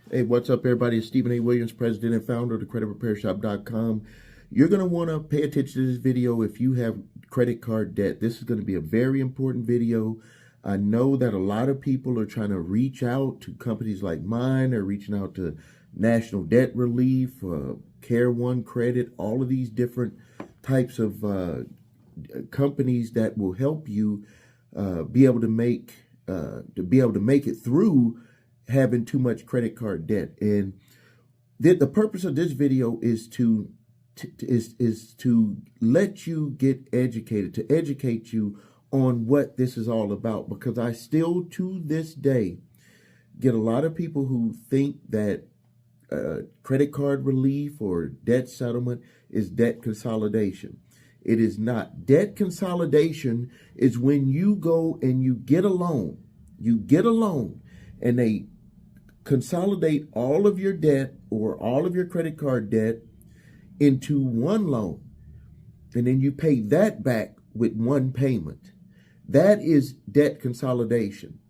Hey, what's up, everybody? It's Stephen A. Williams, president and founder of the creditrepairshop.com. You're going to want to pay attention to this video if you have credit card debt. This is going to be a very important video. I know that a lot of people are trying to reach out to companies like mine, or reaching out to National Debt Relief, Care One Credit, all of these different types of companies that will help you be able to make it through having too much credit card debt. And the purpose of this video is to let you get educated, to educate you on what this is all about, because I still to this day get a lot of people who think that credit card relief or debt settlement is debt consolidation. It is not. Debt consolidation is when you go and you get a loan. You get a loan and they consolidate all of your debt or all of your credit card debt into one loan, and then you pay that back with one payment. That is debt consolidation.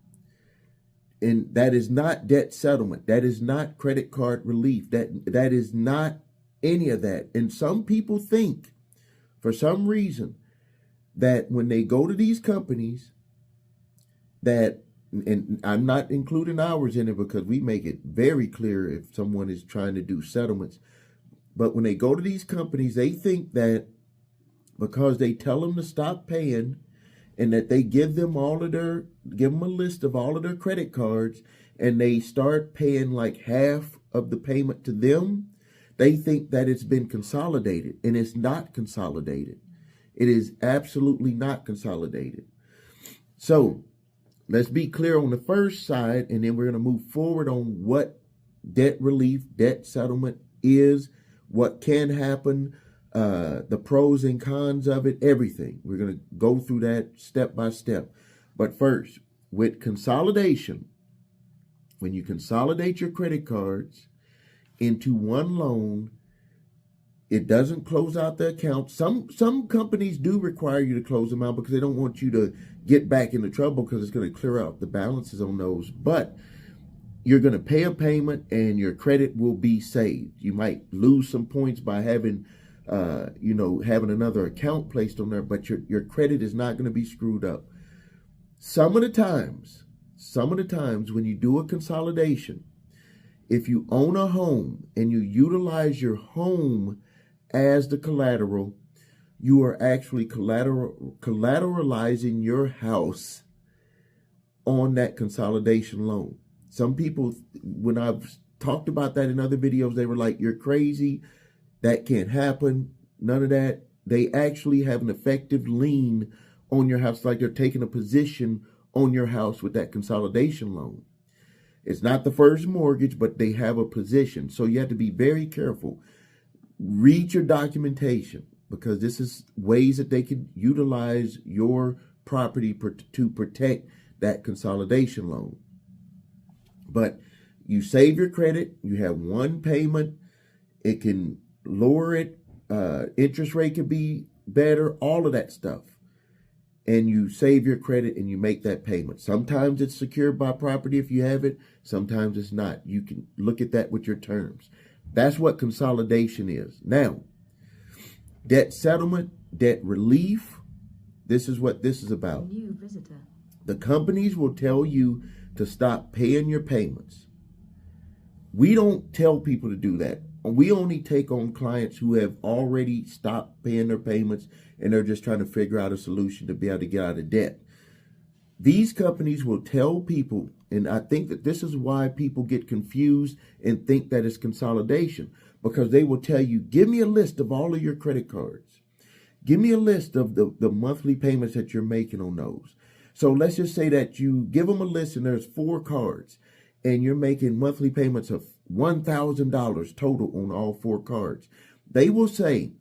And that is not debt settlement. That is not credit card relief. That is not any of that. And some people think, for some reason, that when they go to these companies, that, and I'm not including ours in it because we make it very clear if someone is trying to do settlements. But when they go to these companies, they think that because they tell them to stop paying, and that they give them a list of all of their credit cards, and they start paying like half of the payment to them, they think that it's been consolidated, and it's not consolidated. It is absolutely not consolidated. So let's be clear on the first side, and then we're going to move forward on what debt relief, debt settlement is, what can happen, the pros and cons of it, everything. We're going to go through that step by step. But first, with consolidation, when you consolidate your credit cards into one loan, it doesn't close out the account. Some companies do require you to close them out because they don't want you to get back into trouble, because it's going to clear out the balances on those. But you're going to pay a payment and your credit will be saved. You might lose some points by having having another account placed on there, but your credit is not going to be screwed up. Some of the times when you do a consolidation, if you own a home and you utilize your home as the collateral, you are actually collateralizing your house on that consolidation loan. Some people, when I've talked about that in other videos, they were like, "You're crazy. That can't happen." None of that. They actually have an effective lien on your house, like they're taking a position on your house with that consolidation loan. It's not the first mortgage, but they have a position. So you have to be very careful. Read your documentation, because this is ways that they could utilize your property to protect that consolidation loan. But you save your credit. You have one payment. It can lower it. Interest rate could be better, all of that stuff. And you save your credit and you make that payment. Sometimes it's secured by property if you have it. Sometimes it's not. You can look at that with your terms. That's what consolidation is. Now, debt settlement, debt relief, this is what this is about. New visitor. The companies will tell you to stop paying your payments. We don't tell people to do that. We only take on clients who have already stopped paying their payments and they're just trying to figure out a solution to be able to get out of debt. These companies will tell people, and I think that this is why people get confused and think that it's consolidation, because they will tell you, give me a list of all of your credit cards. Give me a list of the monthly payments that you're making on those. So let's just say that you give them a list and there's 4 cards and you're making monthly payments of $1,000 total on all 4 cards. They will say,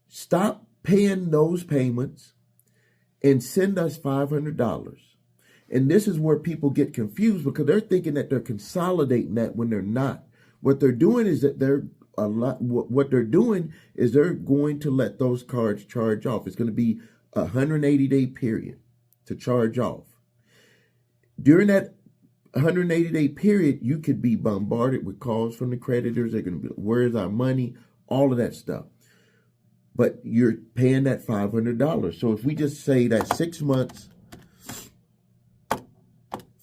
stop paying those payments and send us $500. And this is where people get confused, because they're thinking that they're consolidating that when they're not. What they're doing is that they're going to let those cards charge off. It's going to be a 180-day period to charge off. During that 180-day period, you could be bombarded with calls from the creditors. They're going to be, where's our money? All of that stuff. But you're paying that $500. So if we just say that 6 months,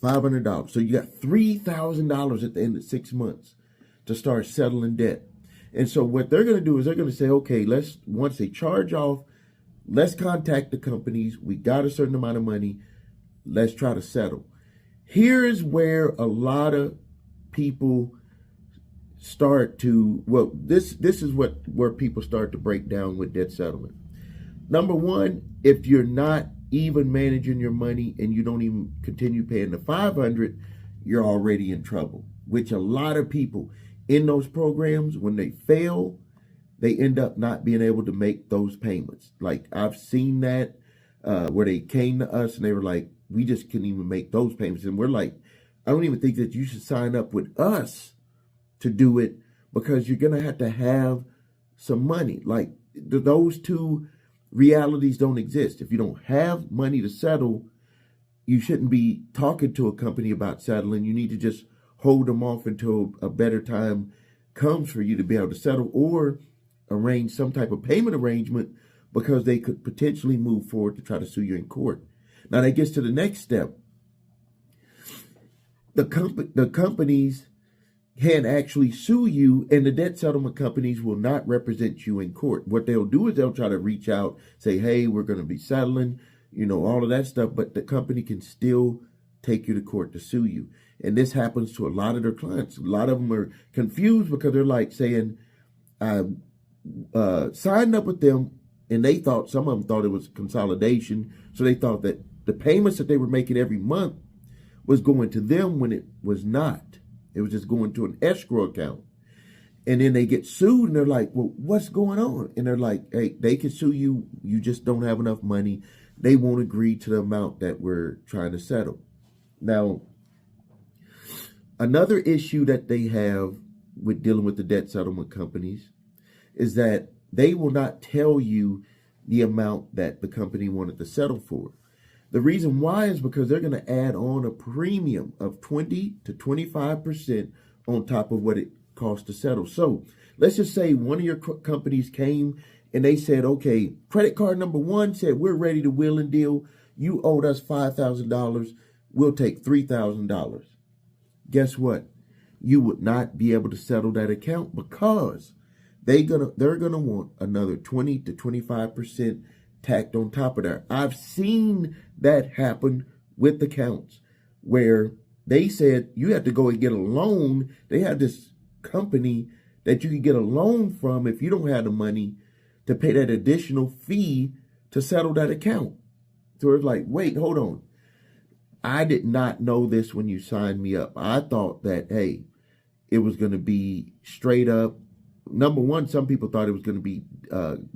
$500. So you got $3,000 at the end of 6 months to start settling debt. And so what they're going to do is they're going to say, okay, once they charge off, let's contact the companies. We got a certain amount of money. Let's try to settle. Here is where a lot of people start to, well, this is where people start to break down with debt settlement. Number one, if you're not even managing your money and you don't even continue paying the $500, you're already in trouble, which a lot of people in those programs, when they fail, they end up not being able to make those payments. Like I've seen that where they came to us and they were like, we just couldn't even make those payments. And we're like, I don't even think that you should sign up with us to do it, because you're going to have some money. Like those two realities don't exist. If you don't have money to settle, you shouldn't be talking to a company about settling. You need to just hold them off until a better time comes for you to be able to settle, or arrange some type of payment arrangement, because they could potentially move forward to try to sue you in court. Now that gets to the next step. The companies can actually sue you, and the debt settlement companies will not represent you in court. What they'll do is they'll try to reach out, say, hey, we're going to be settling, all of that stuff, but the company can still take you to court to sue you. And this happens to a lot of their clients. A lot of them are confused because they're like saying, I signed up with them, and some of them thought it was consolidation. So they thought that the payments that they were making every month was going to them when it was not. It was just going to an escrow account. And then they get sued and they're like, well, what's going on? And they're like, hey, they can sue you. You just don't have enough money. They won't agree to the amount that we're trying to settle. Now, another issue that they have with dealing with the debt settlement companies is that they will not tell you the amount that the company wanted to settle for. The reason why is because they're going to add on a premium of 20 to 25% on top of what it costs to settle. So let's just say one of your companies came and they said, okay, credit card number one said, we're ready to wheel and deal. You owed us $5,000. We'll take $3,000. Guess what? You would not be able to settle that account, because they're gonna want another 20 to 25% tacked on top of that. I've seen that happen with accounts where they said you have to go and get a loan. They have this company that you can get a loan from if you don't have the money to pay that additional fee to settle that account. So it's like, wait, hold on. I did not know this when you signed me up. I thought that, hey, it was going to be straight up. Number one, some people thought it was going to be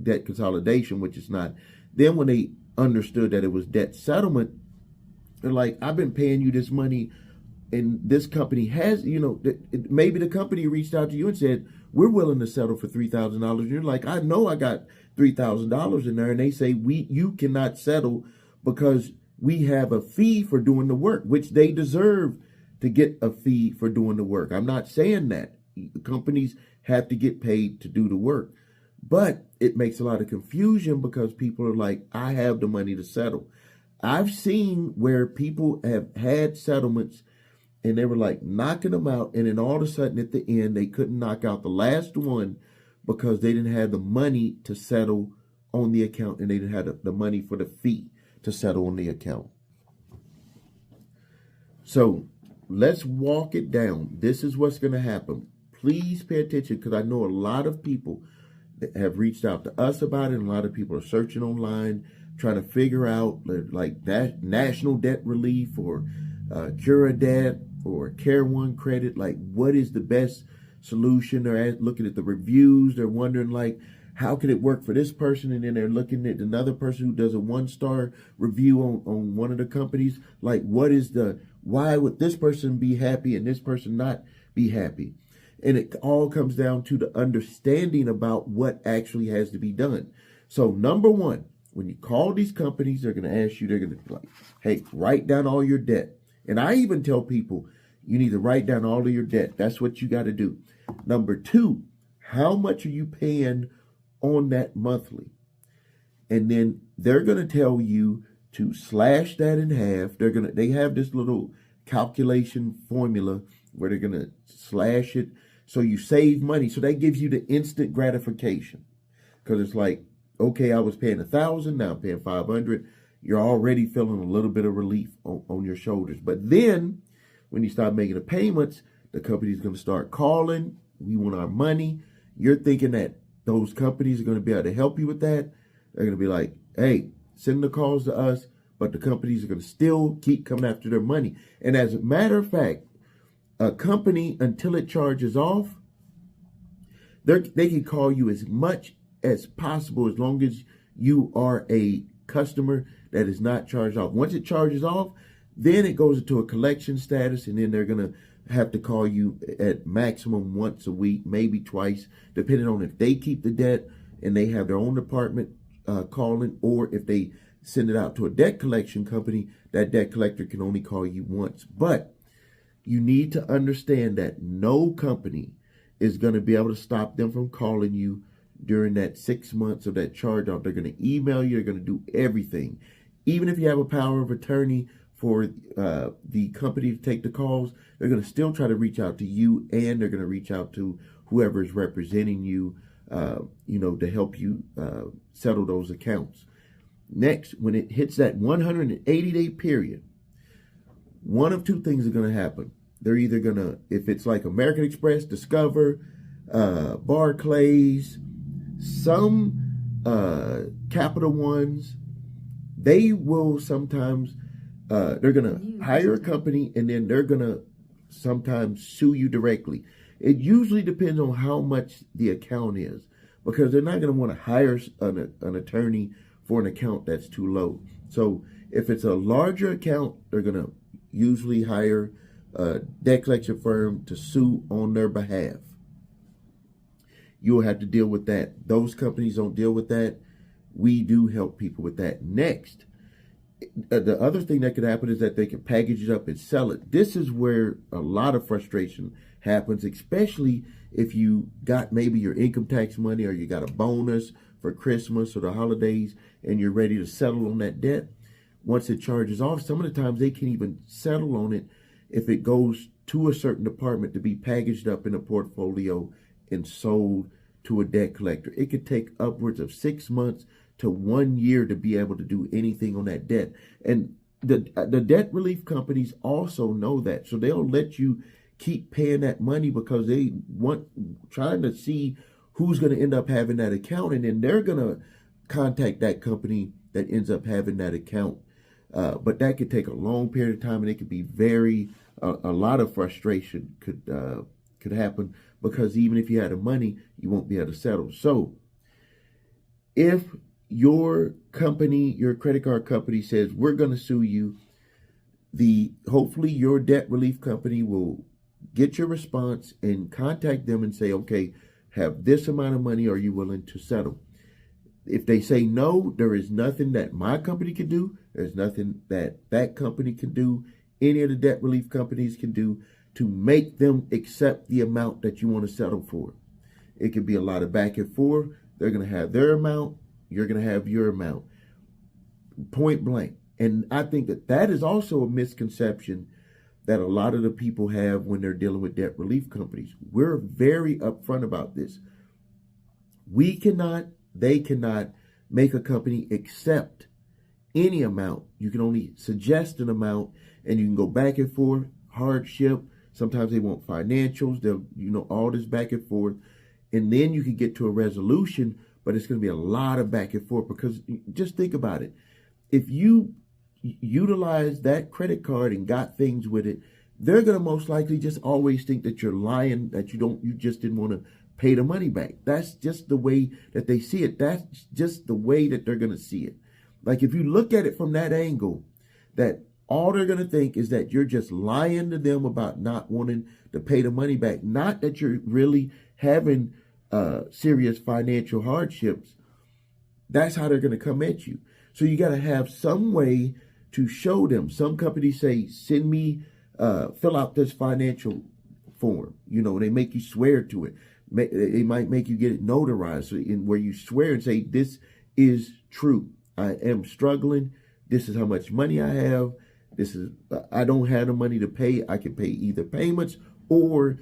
debt consolidation, which is not. Then when they understood that it was debt settlement, they're like, I've been paying you this money, and this company has, maybe the company reached out to you and said, we're willing to settle for $3,000. And you're like, I know I got $3,000 in there. And they say, you cannot settle because we have a fee for doing the work, which they deserve to get a fee for doing the work. I'm not saying that. Companies have to get paid to do the work. But it makes a lot of confusion because people are like, I have the money to settle. I've seen where people have had settlements and they were like knocking them out. And then all of a sudden at the end, they couldn't knock out the last one because they didn't have the money to settle on the account, and they didn't have the money for the fee to settle on the account. So let's walk it down. This is what's going to happen. Please pay attention, because I know a lot of people that have reached out to us about it, and a lot of people are searching online, trying to figure out like that national debt relief or Cura Debt or Care One credit. Like, what is the best solution? They're looking at the reviews. They're wondering, like, how can it work for this person? And then they're looking at another person who does a 1-star review on one of the companies. Like, why would this person be happy and this person not be happy? And it all comes down to the understanding about what actually has to be done. So number one, when you call these companies, they're going to ask you, they're going to be like, hey, write down all your debt. And I even tell people, You need to write down all of your debt. That's what you got to do. Number two, how much are you paying on that monthly? And then they're going to tell you to slash that in half. They have this little calculation formula where they're going to slash it so you save money. So that gives you the instant gratification. Because it's like, okay, I was paying 1,000, now I'm paying 500. You're already feeling a little bit of relief on your shoulders. But then when you start making the payments, the company's going to start calling. We want our money. You're thinking that those companies are going to be able to help you with that. They're going to be like, hey, send the calls to us, but the companies are going to still keep coming after their money. And as a matter of fact, a company, until it charges off, they can call you as much as possible as long as you are a customer that is not charged off. Once it charges off, then it goes into a collection status, and then they're going to have to call you at maximum once a week, maybe twice, depending on if they keep the debt and they have their own department calling, or if they send it out to a debt collection company, that debt collector can only call you once. But you need to understand that no company is going to be able to stop them from calling you during that 6 months of that charge off. They're going to email you. They're going to do everything. Even if you have a power of attorney for the company to take the calls, they're going to still try to reach out to you, and they're going to reach out to whoever is representing you, to help you settle those accounts. Next, when it hits that 180-day period, one of two things are going to happen. They're either going to, if it's like American Express, Discover, Barclays, some Capital Ones, they will sometimes, they're going to hire a company, and then they're going to sometimes sue you directly. It usually depends on how much the account is, because they're not going to want to hire an attorney for an account that's too low. So if it's a larger account, they're going to usually hire a debt collection firm to sue on their behalf. You'll have to deal with that. Those companies don't deal with that. We do help people with that. Next, the other thing that could happen is that they can package it up and sell it. This is where a lot of frustration happens, especially if you got maybe your income tax money, or you got a bonus for Christmas or the holidays, and you're ready to settle on that debt. Once it charges off, some of the times they can't even settle on it if it goes to a certain department to be packaged up in a portfolio and sold to a debt collector. It could take upwards of 6 months to 1 year to be able to do anything on that debt. And the debt relief companies also know that. So they'll let you keep paying that money because they trying to see who's going to end up having that account. And then they're going to contact that company that ends up having that account. But that could take a long period of time, and it could be a lot of frustration could happen, because even if you had the money, you won't be able to settle. So if your company, your credit card company says, we're going to sue you, hopefully your debt relief company will get your response and contact them and say, okay, have this amount of money, are you willing to settle? If they say no, there is nothing that my company can do. There's nothing that company can do, any of the debt relief companies can do to make them accept the amount that you want to settle for. It could be a lot of back and forth. They're going to have their amount. You're going to have your amount. Point blank. And I think that is also a misconception that a lot of the people have when they're dealing with debt relief companies. We're very upfront about this. They cannot make a company accept any amount. You can only suggest an amount, and you can go back and forth, hardship. Sometimes they want financials. They'll, all this back and forth. And then you can get to a resolution, but it's going to be a lot of back and forth, because just think about it. If you utilize that credit card and got things with it, they're going to most likely just always think that you're lying, that you just didn't want to pay the money back. That's just the way that they see it. That's just the way that they're going to see it. Like, if you look at it from that angle, that all they're going to think is that you're just lying to them about not wanting to pay the money back, not that you're really having serious financial hardships. That's how they're going to come at you. So you got to have some way to show them. Some companies say, send me fill out this financial form. You know, they make you swear to it. They might make you get it notarized where you swear and say, this is true. I am struggling. This is how much money I have. I don't have the money to pay. I can pay either payments or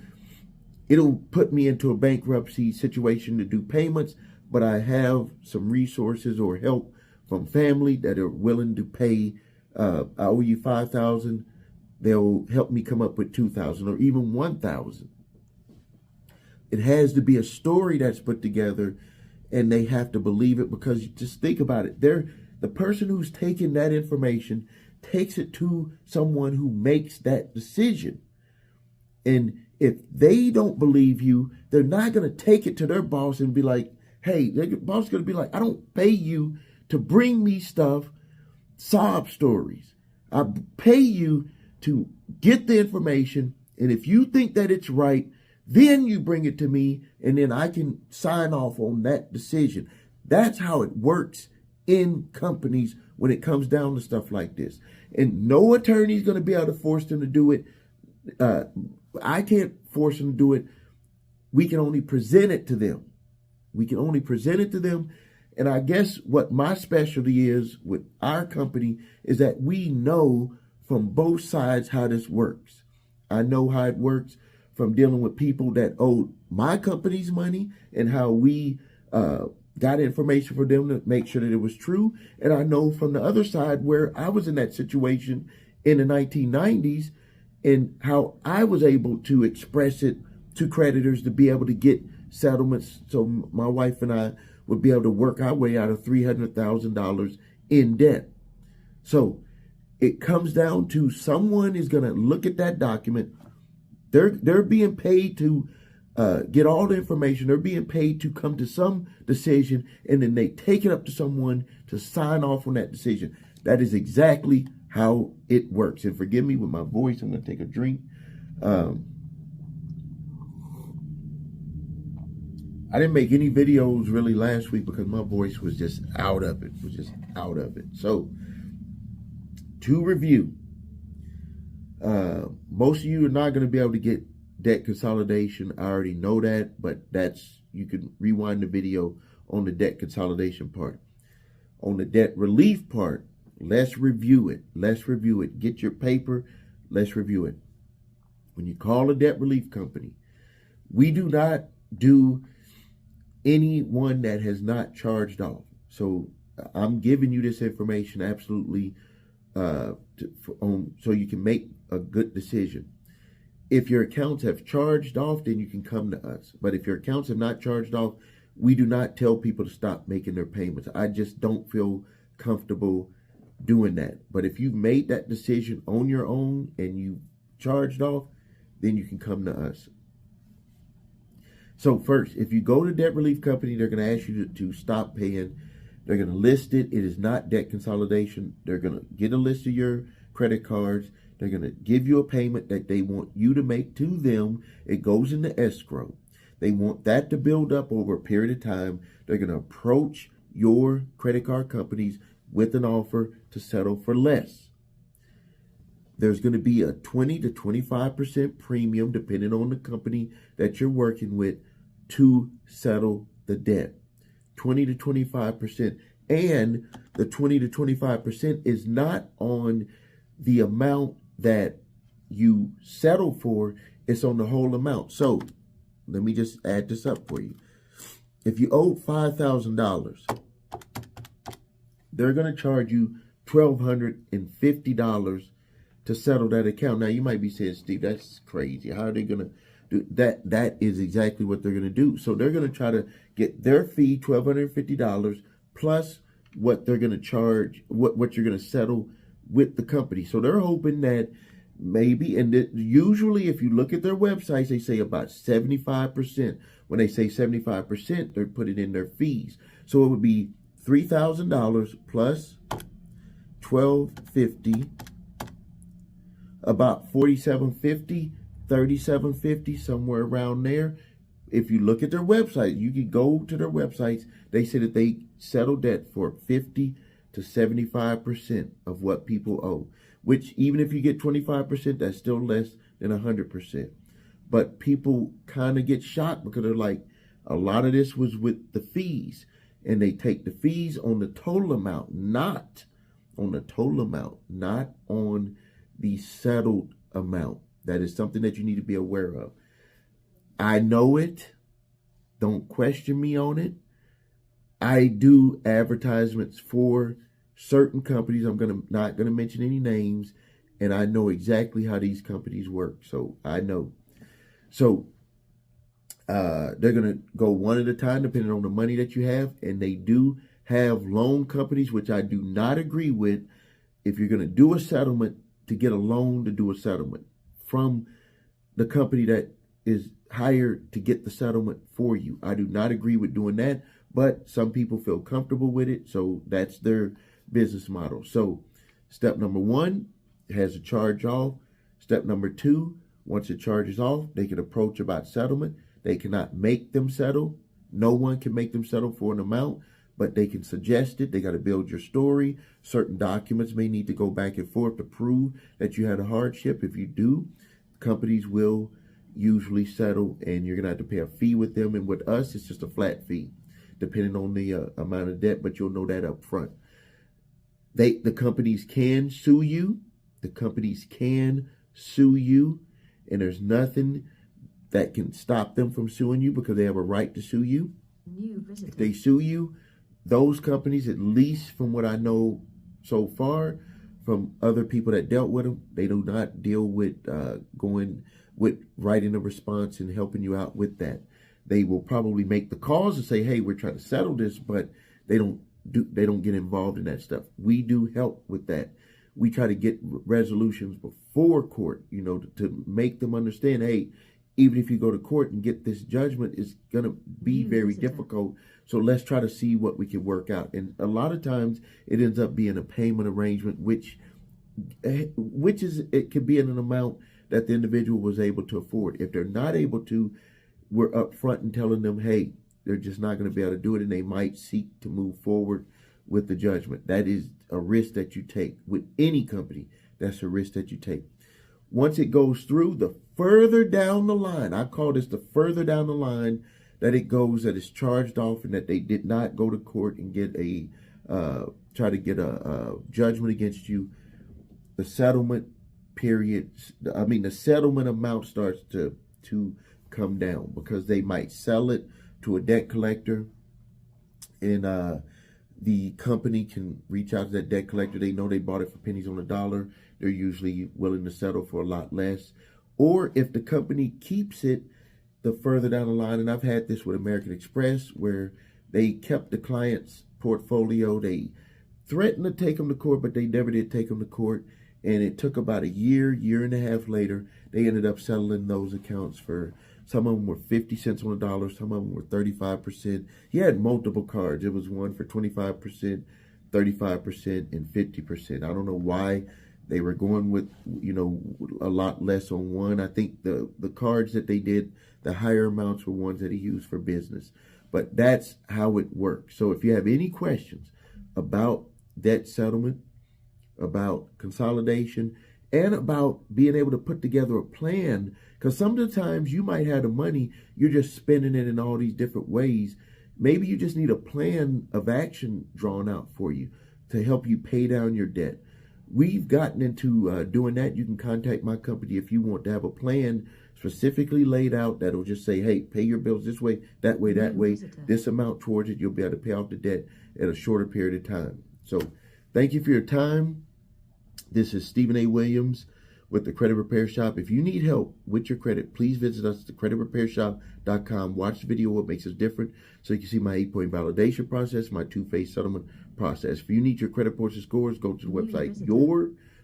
it'll put me into a bankruptcy situation to do payments, but I have some resources or help from family that are willing to pay. I owe you $5,000. They'll help me come up with $2,000 or even $1,000. It has to be a story that's put together, and they have to believe it, because just think about it. The person who's taking that information takes it to someone who makes that decision. And if they don't believe you, they're not going to take it to their boss and be like, hey, their boss is going to be like, I don't pay you to bring me stuff, sob stories. I pay you to get the information, and if you think that it's right, then you bring it to me, and then I can sign off on that decision. That's how it works in companies when it comes down to stuff like this. And no attorney is going to be able to force them to do it. I can't force them to do it. We can only present it to them. And I guess what my specialty is with our company is that we know from both sides how this works. I know how it works from dealing with people that owed my company's money and how we got information for them to make sure that it was true. And I know from the other side where I was in that situation in the 1990s and how I was able to express it to creditors to be able to get settlements. So my wife and I would be able to work our way out of $300,000 in debt. So it comes down to someone is going to look at that document. They're being paid to get all the information. They're being paid to come to some decision, and then they take it up to someone to sign off on that decision. That is exactly how it works. And forgive me with my voice. I'm going to take a drink. I didn't make any videos really last week because my voice was just out of it. So, to review, most of you are not going to be able to get debt consolidation. I already know that, but you can rewind the video on the debt consolidation part. On the debt relief part, let's review it. Get your paper. Let's review it. When you call a debt relief company, we do not do anyone that has not charged off. So I'm giving you this information absolutely so you can make a good decision. If your accounts have charged off, then you can come to us. But if your accounts have not charged off, we do not tell people to stop making their payments. I just don't feel comfortable doing that. But if you've made that decision on your own and you charged off, then you can come to us. So first, if you go to debt relief company, they're going to ask you to stop paying. They're going to list it. It is not debt consolidation. They're going to get a list of your credit cards. They're going to give you a payment that they want you to make to them. It goes into escrow. They want that to build up over a period of time. They're going to approach your credit card companies with an offer to settle for less. There's going to be a 20 to 25% premium, depending on the company that you're working with, to settle the debt. 20 to 25%. And the 20 to 25% is not on the amount that you settle for, it's on the whole amount. So let me just add this up for you. If you owe $5,000, they're going to charge you $1,250 to settle that account. Now you might be saying, Steve, that's crazy. How are they going to do that? That is exactly what they're going to do. So they're going to try to get their fee, $1,250, plus what they're going to charge, what you're going to settle with the company. So they're hoping that maybe, and usually if you look at their websites, they say about 75%. When they say 75%, they're putting in their fees. So it would be $3,000 plus $1,250, about $4,750, $3,750, somewhere around there. If you look at their website, you can go to their websites. They say that they settle debt for 50 to 75% of what people owe. which even if you get 25%, that's still less than 100%. But people kind of get shocked because they're like, a lot of this was with the fees, and they take the fees on the total amount, not on the total amount, not on the settled amount. That is something that you need to be aware of. I know it. Don't question me on it. I do advertisements for certain companies. I'm not gonna mention any names, and I know exactly how these companies work. So I know. So they're gonna go one at a time depending on the money that you have, and they do have loan companies, which I do not agree with. If you're gonna do a settlement, to get a loan to do a settlement from the company that is hired to get the settlement for you. I do not agree with doing that, but some people feel comfortable with it, so that's their business model. So step number one, it has a charge off. Step number two, once it charges off, they can approach about settlement. They cannot make them settle. No one can make them settle for an amount, but they can suggest it. They got to build your story. Certain documents may need to go back and forth to prove that you had a hardship. If you do, companies will usually settle, and you're going to have to pay a fee with them. And with us, it's just a flat fee, depending on the amount of debt, but you'll know that up front. The companies can sue you. The companies can sue you, and there's nothing that can stop them from suing you because they have a right to sue you. If they sue you, those companies, at least from what I know so far, from other people that dealt with them, they do not deal with going with writing a response and helping you out with that. They will probably make the calls and say, "Hey, we're trying to settle this," but they don't get involved in that stuff. We do help with that. We try to get resolutions before court, to make them understand, hey, even if you go to court and get this judgment, it's going to be very difficult. So let's try to see what we can work out. And a lot of times it ends up being a payment arrangement, which is, it could be in an amount that the individual was able to afford. If they're not able to, we're upfront and telling them, hey, they're just not going to be able to do it, and they might seek to move forward with the judgment. That is a risk that you take with any company. That's a risk that you take. Once it goes through, the further down the line, I call this the further down the line that it goes, that it's charged off and that they did not go to court and get try to get a judgment against you, the settlement period, the settlement amount starts to come down, because they might sell it to a debt collector, and the company can reach out to that debt collector. They know they bought it for pennies on the dollar. They're usually willing to settle for a lot less. Or if the company keeps it, the further down the line, and I've had this with American Express, where they kept the client's portfolio. They threatened to take them to court, but they never did take them to court. And it took about a year and a half later, they ended up settling those accounts for, some of them were 50 cents on the dollar, some of them were 35%. He had multiple cards. It was one for 25%, 35%, and 50%. I don't know why they were going with, a lot less on one. I think the cards that they did, the higher amounts were ones that he used for business. But that's how it works. So if you have any questions about debt settlement, about consolidation, and about being able to put together a plan, because sometimes you might have the money, you're just spending it in all these different ways. Maybe you just need a plan of action drawn out for you to help you pay down your debt. We've gotten into doing that. You can contact my company if you want to have a plan specifically laid out that'll just say, hey, pay your bills this way, that way, this amount towards it. You'll be able to pay off the debt at a shorter period of time. So thank you for your time. This is Stephen A. Williams with the Credit Repair Shop. If you need help with your credit, please visit us at thecreditrepairshop.com. Watch the video, what makes us different, so you can see my 8-point validation process, my 2-phase settlement process. If you need your credit reports and scores, go to the website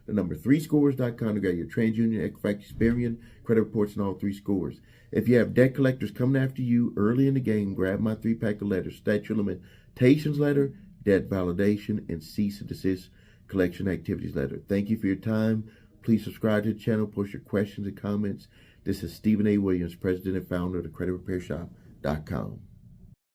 the number 3scores.com to get your TransUnion, Equifax, Experian credit reports and all 3 scores. If you have debt collectors coming after you early in the game, grab my 3-pack of letters: statute of limitations letter, debt validation, and cease and desist collection activities letter. Thank you for your time. Please subscribe to the channel, post your questions and comments. This is Stephen A. Williams, President and founder of thecreditrepairshop.com.